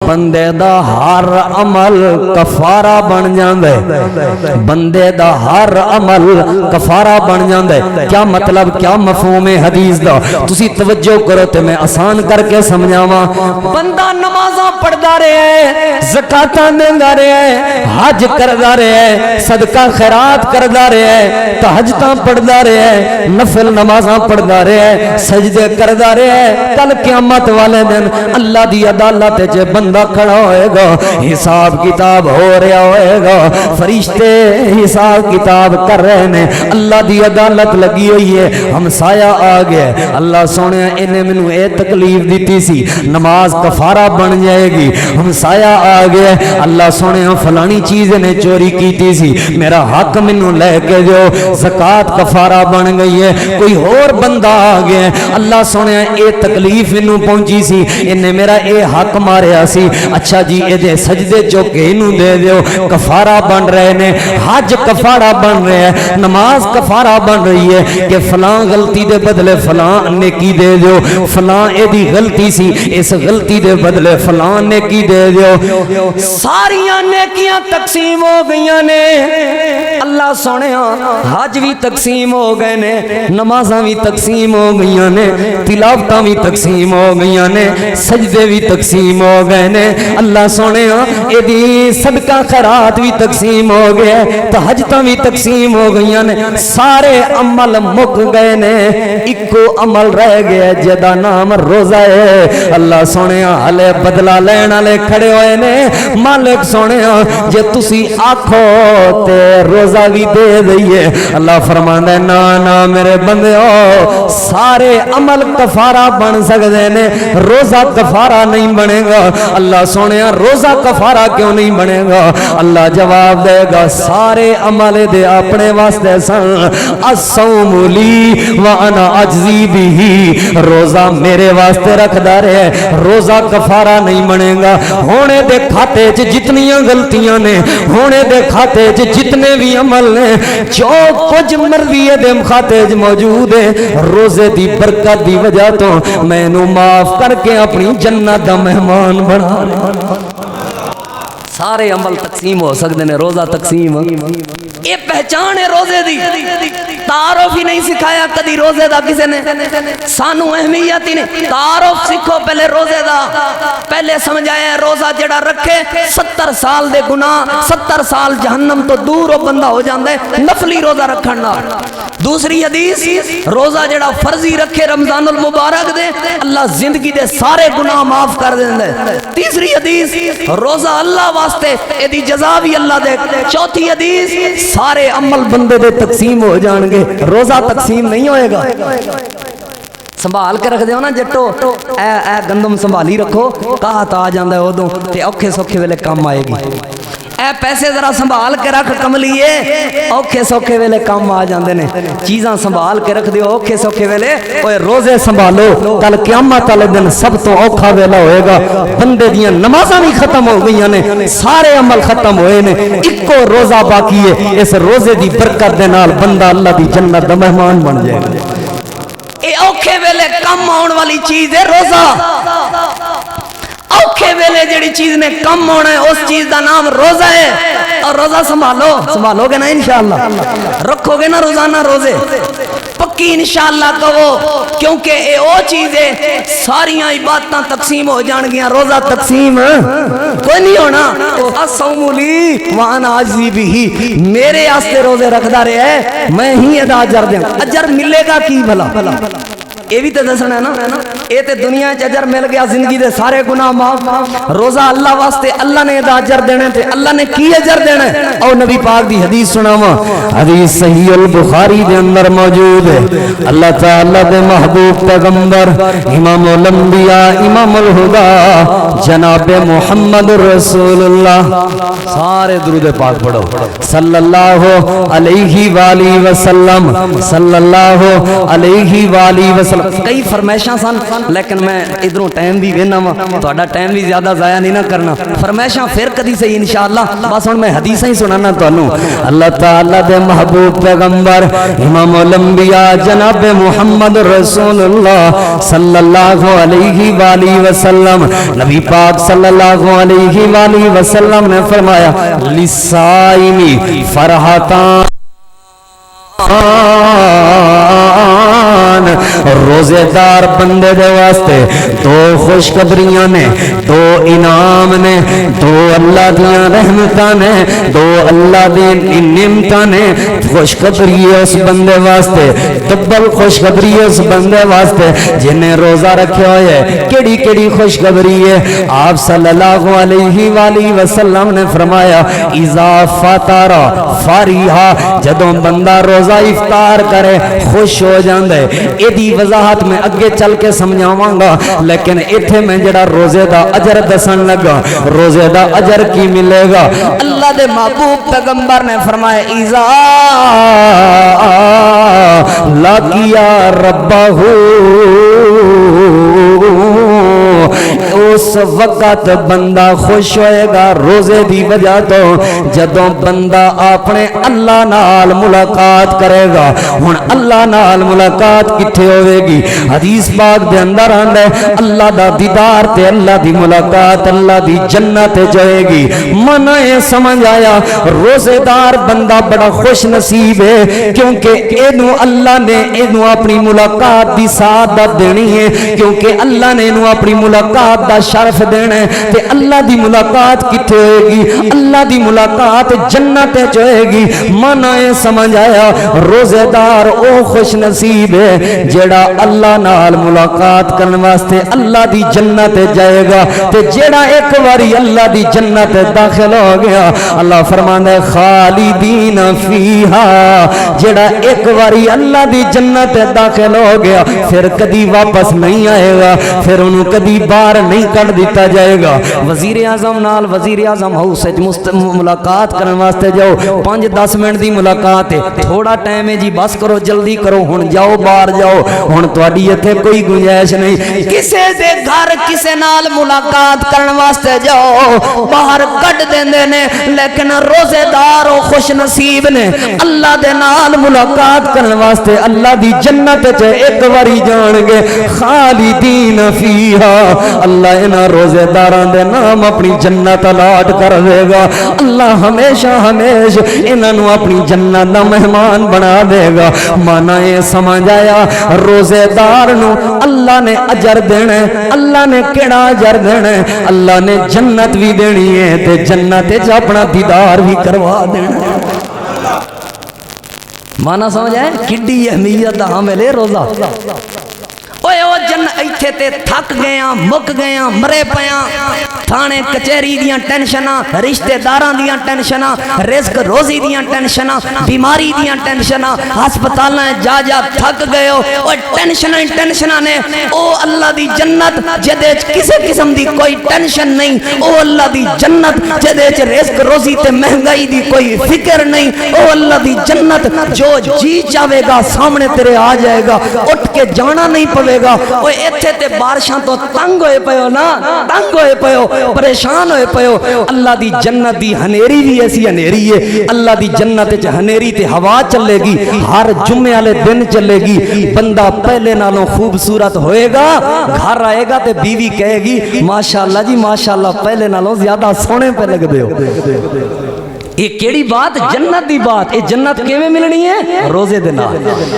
بندے دا ہر عمل کفارہ بن جاندے بندے دا ہر عمل کفارہ بن جاندے کیا مطلب کیا مفہوم ہے حدیث دا تسی توجہ کرو تے میں آسان کر کے سمجھاواں بندہ نمازاں پڑھدا رہے زکاتاں دیندا رہے حج کردا رہے صدقہ خیرات کردا رہے تہجداں پڑھدا رہے نفل نمازاں پڑھدا رہے سجدے کردا رہے کل قیامت والے دن اللہ دی عدالت وچ بندہ کھڑا ہوئے گا حساب کتاب ہو رہا ہوئے گا فرشتے حساب کتاب کر رہے ہیں اللہ دی عدالت لگی ہوئی ہے ہمسایہ آ گیا اللہ سونے انہیں منو اے تکلیف دیتی سی نماز کفارہ بن جائے گی ہمسایہ آ گیا اللہ سونے فلانی چیز نے چوری کیتی سی میرا حق منو لے کے جو زکات کفارہ بن گئی ہے کوئی اور بندہ آ گیا اللہ سونے اے تکلیف انو پہنچی سی انہیں میرا اے حق ماریا سی اچھا جی اے دے سجدے چوکے انو دے دیو کفارہ بن رہے نے حج کفارہ بن رہے ہیں نماز کفارہ بن رہی ہے کہ فلاں غلطی دے بدلے فلاں نیکی دے دیو فلاں اے دی غلطی سی اس غلطی دے بدلے فلاں نیکی دے دیو ساریاں نیکیاں تقسیم ہو گئیاں نے اللہ سونے حج بھی تقسیم ہو گئے نے نمازاں بھی تقسیم ہو گئیاں نے تلاوتاں بھی تقسیم ہو گئیاں نے سجدے بھی تقسیم ہو گئے نے اللہ سونے اے دی صدقہ خیرات بھی تقسیم ہو گئے تہجداں بھی تقسیم ہو گئیاں نے سارے عمل مک گئے نے اکو عمل رہ گیا جدا نام روزہ ہے اللہ سونے ہلے بدلہ لین والے کھڑے ہوئے نے مالک سونے جے تسی آکھو تے روزہ بھی دے دئیے اللہ فرماندا ہے نا نا میرے بندیو سارے عمل کفارہ بن سکدے نے روزہ کفارہ نہیں بنے گا اللہ سونے روزہ کفارہ کیوں نہیں بنے گا اللہ جواب دے گا سارے عمل دے اپنے واسطے سن الصوم لی وانا اجزی بھی روزہ میرے واسطے رکھدا رہے روزہ کفارہ نہیں بنے گا ہونے دے کھاتے چ جتنیاں غلطیاں نے ہونے دے کھاتے چ جتنے بھی عمل نے جو کچھ مرضی دے کھاتے چ موجود ہے روزے دی برکت دی وجہ تو میں نو معاف کر کے اپنی جنت دا مہمان بنا سارے عمل تقسیم ہو سکتے ہیں روزہ تقسیم یہ پہچان ہے روزے دی تعارف ہی نہیں سکھایا کدی روزے دا کسے نے سانو اہمیت ہی نہیں تعارف سکھو پہلے روزے دا پہلے سمجھایا روزہ جڑا رکھے 70 سال دے گناہ 70 سال جہنم تو دور ہو بندہ ہو جاندے نفلی روزہ رکھنا دوسری حدیث روزہ جڑا فرضی رکھے رمضان المبارک دے اللہ زندگی دے سارے گناہ معاف کر دے تیسری حدیث روزہ اللہ واسطے اے دی جزا بھی اللہ دے چوتھی حدیث سارے عمل بندے دے تقسیم ہو جان گے روزہ تقسیم نہیں ہوئے گا سنبھال کے رکھ دیو نا جٹو اے گندم سنبھالی رکھو کہا تا آ جاندہ ہے ادوں تے اوکھے سوکھے ویلے کام آئے گی اے پیسے ذرا سنبھال کے رکھ کملیے اوکھے سوکھے ویلے کام آ جاندے نے چیزاں سنبھال کے رکھ دیو اوکھے سوکھے ویلے اوے روزے سنبھالو کل قیامت والے دن سب تو اوکھا ویلا ہوئے گا بندے دیاں نمازاں بھی ختم ہو گئیاں نے سارے عمل ختم ہوئے نے اکو روزہ باقی ہے اس روزے دی برکت دے نال بندہ اللہ دی جنت دا مہمان بن جائے گا اے اوکھے ویلے کم آن والی چیز ہے روزہ اوکھے ویلے جڑی چیز نے کم ہونا ہے اس چیز دا نام روزہ ہے اور روزہ سنبھالو گے نا انشاءاللہ رکھو گے نا روزانہ روزے پکی انشاءاللہ کہو کیونکہ اے او چیز ہے ساریاں عبادتاں تقسیم ہو جان گیاں روزہ تقسیم کوئی نہیں ہونا الصوم لی وانا اجزی بھی میرے آستے روزے رکھدا رہے ہے میں ہی ادا اجر دیں اجر ملے گا کی بھلا یہ بھی تو دسنا ہے نا یہ تے دنیا چ اجر مل گیا زندگی دے سارے گناہ معاف روزہ اللہ واسطے اللہ نے ادا اجر دینا تے اللہ نے کی اجر دینا او نبی پاک دی حدیث سناواں حدیث صحیح البخاری دے اندر موجود ہے اللہ تعالی دے محبوب پیغمبر امام الانبیاء امام الہدی جناب محمد رسول اللہ سارے درود پاک پڑھو صلی اللہ علیہ وآلہ وسلم صلی اللہ علیہ وآلہ وسلم وسلم کئی فرمائشاں سن لیکن میں ادھروں ٹائم بھی وینا وا تہاڈا ٹائم بھی زیادہ ضائع نہیں نہ کرنا فرمائشاں پھر کدی صحیح انشاءاللہ بس ہن میں حدیثاں ہی سنانا تانوں اللہ تعالی دے محبوب پیغمبر امام الانبیاء جناب محمد رسول اللہ صلی اللہ علیہ وآلہ وسلم نبی پاک صلی اللہ علیہ وآلہ وسلم نے فرمایا للصائمی فرحتان روزے دار بندے دے واسطے دو خوشخبریاں نے دو انعام نے دو اللہ دیاں رحمتاں نے دو اللہ دی نعمتاں نے خوشخبری اس بندے واسطے دبل خوشخبری اس بندے واسطے جنہیں روزہ رکھے ہوئے کیڑی کیڑی خوشخبری ہے آپ صلی اللہ علیہ وآلہ وسلم نے فرمایا اذا فطر فریحا جدوں بندہ روزہ افطار کرے خوش ہو جاندے ایدی وضاحت میں اگے چل کے سمجھاواں گا لیکن ایتھے میں جڑا روزے دا اجر دسن لگا روزے دا اجر کی ملے گا اللہ دے محبوب پیغمبر نے فرمایا اذا لقیا ربہ اس وقت بندہ خوش ہوئے گا روزے دی وجہ تو جدوں بندہ اپنے اللہ نال ملاقات کرے گا ہن اللہ نال ملاقات کتھے ہوئے گی حدیث پاک دے اندر آندا ہے اللہ دا دیدار تے اللہ دی ملاقات اللہ دی جنت جائے گی من یہ سمجھ آیا روزے دار بندہ بڑا خوش نصیب ہے کیونکہ اینو اللہ نے اینو اپنی ملاقات دی سعادت دینی ہے کیونکہ اللہ نے اینو اپنی ملاقات دا شرف دینا ہے تے اللہ دی ملاقات کتھے ہوئے گی اللہ دی ملاقات جنت ہوئے گی من یہ سمجھ آیا روزے دار او خوش نصیب ہے جیڑا اللہ نال ملاقات کرنے واسطے اللہ دی جنت جائے گا تے جیڑا ایک واری اللہ دی جنت داخل ہو گیا اللہ فرماندا ہے خالدین فیہا جیڑا ایک واری اللہ دی جنت داخل ہو گیا پھر کدی واپس نہیں آئے گا پھر انہوں کدی باہر نہیں کر دیتا جائے گا وزیر اعظم نال وزیر اعظم ہاؤس ملاقات کرنے واسطے جاؤ 5-10 منٹ دی ملاقات ہے تھوڑا ٹائم ہے جی بس کرو جلدی کرو ہن جاؤ باہر جاؤ ہن تواڈی ایتھے کوئی گنجائش نہیں کسے دے گھر کسے نال ملاقات کرنے واسطے جاؤ باہر کڈ دیندے نے لیکن روزے دار او خوش نصیب نے اللہ دے نال ملاقات کرنے واسطے اللہ دی جنت تے ایک واری جان گے خالدین فیہا اللہ انہاں روزے داراں دے نام اپنی جنت الاٹ کر دے گا اللہ ہمیشہ ہمیشہ انہاں نو اپنی جنت دا مہمان بنا دے گا مانا یہ سمجھ آیا روزے دار نو اللہ نے اجر دینا ہے اللہ نے کیڑا اجر دینا ہے اللہ نے جنت بھی دینی ہے تے جنت وچ اپنا دیدار بھی کروا دینا ہے مانا سمجھ آئے کڈی اہمیت دا حامل ہے روزہ اوے او جن ایتھے تے تھک گیا مک گیا مرے پیاں تھانے کچہری دیاں ٹینشناں رشتہ داراں دیاں ٹینشناں رزق روزی دیاں ٹینشناں بیماری دیاں ٹینشناں ہسپتالاں جا جا تھک گئے ہو او ٹینشناں نے او اللہ دی جنت جدے کسے قسم دی کوئی ٹینشن نہیں او اللہ دی جنت جدے رزق روزی تے مہنگائی دی کوئی فکر نہیں او اللہ دی جنت جو جی چاہے گا سامنے تیرے آ جائے گا اٹھ کے جانا نہیں پوے گا او ایتھے تے بارشاں تو تنگ ہوئے پیو نا تنگ ہوئے پیو پریشان ہوئے پیو اللہ دی جنت دی ہنیری بھی ایسی ہنیری ہے اللہ دی جنت وچ ہنیری تے ہوا چلے گی ہر جمعے والے دن چلے گی بندہ پہلے نالوں خوبصورت ہوئے گا گھر آئے گا تے بیوی کہے گی ماشاءاللہ جی ماشاءاللہ پہلے نالوں زیادہ سونے پہ لگ دے ہو یہ کیڑی بات جنت دی بات یہ جنت کیویں ملنی ہے روزے دے نال